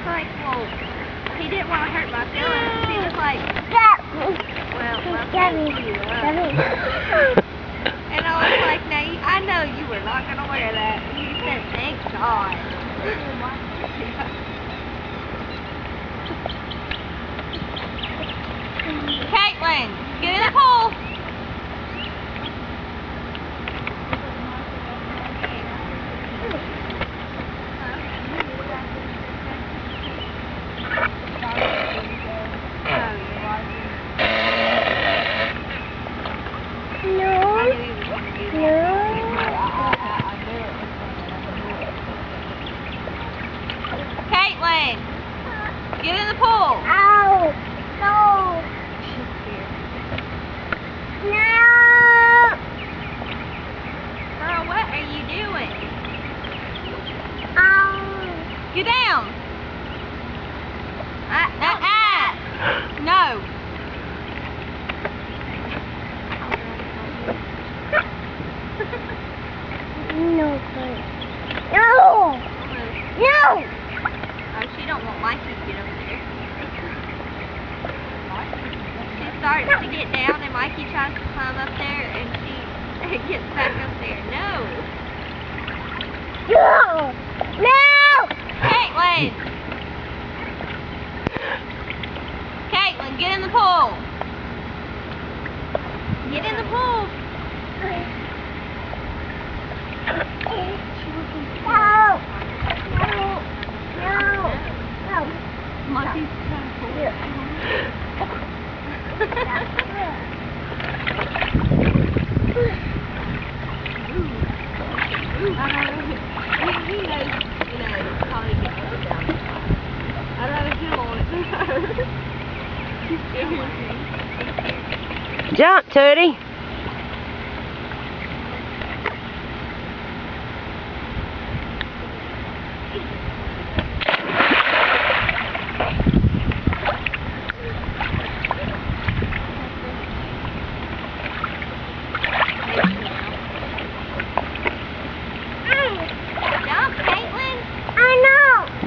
like, well, he didn't want to hurt my feelings. He was like, well, and I was like, no, I know you were not going to wear that. And he said, thank God. Caitlin, get in the pool. Caitlin, get in the pool. Ow! No! No! Girl, what are you doing? Ow! Get down. No. No, please. No! No! Oh, she don't want Mikey to get over there. She starts to get down and Mikey tries to climb up there and she gets back up there. No! No! No! Caitlin! Caitlin, get in the pool! Get in the pool! No! No! No! Mikey's trying to pull it. I don't know. He knows, probably get her down. I'd rather him on it than her. She's scared. Jump, Tootie.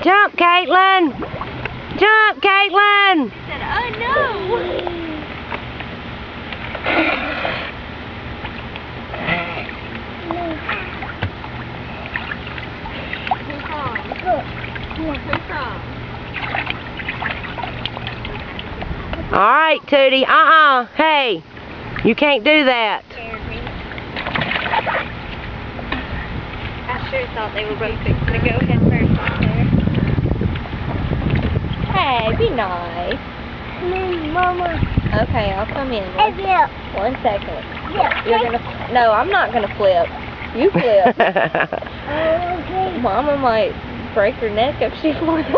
Jump, Caitlin! Jump, Caitlin! She said, oh no! Who's wrong? Alright, Tootie. Hey, you can't do that. I sure thought they were both fixing to go head first out there. Hey, be nice. Mama. Okay, I'll come in. Yeah. 1 second. Yeah. You're gonna. No, I'm not gonna flip. You flip. Okay. Mama might break her neck if she flips.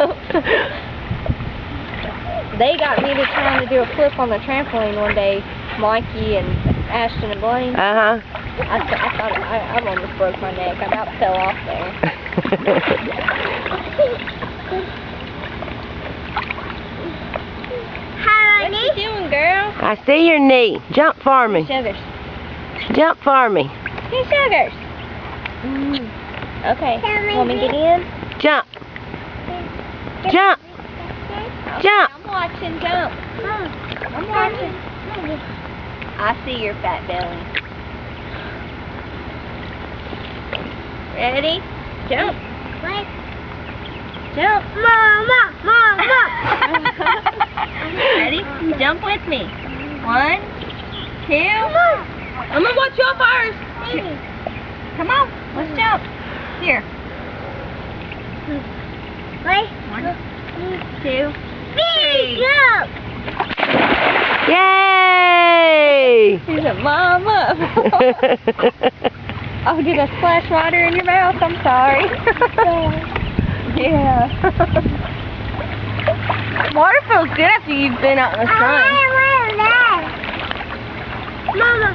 They got me to trying to do a flip on the trampoline one day, Mikey and Ashton and Blaine. Uh-huh. I thought I almost broke my neck. I about fell off there. What you doing, girl? I see your knee. Jump for me. Sugars. Jump for me. Hey, Sugars. Okay. Want me to get in? Jump. Jump. Okay, Jump. I'm watching. Jump. I'm watching. I see your fat belly. Ready? Jump. Wait. Jump. Mama. Mama. Ready? Jump with me. 1, 2. I'm gonna watch you first. Come on. Let's jump. Here. Wait. 1, 2, 3. Jump. Yay! She's a mama. Oh, did I splash water in your mouth? I'm sorry. Yeah. Water feels good after you've been out in the sun. I want that. Mama.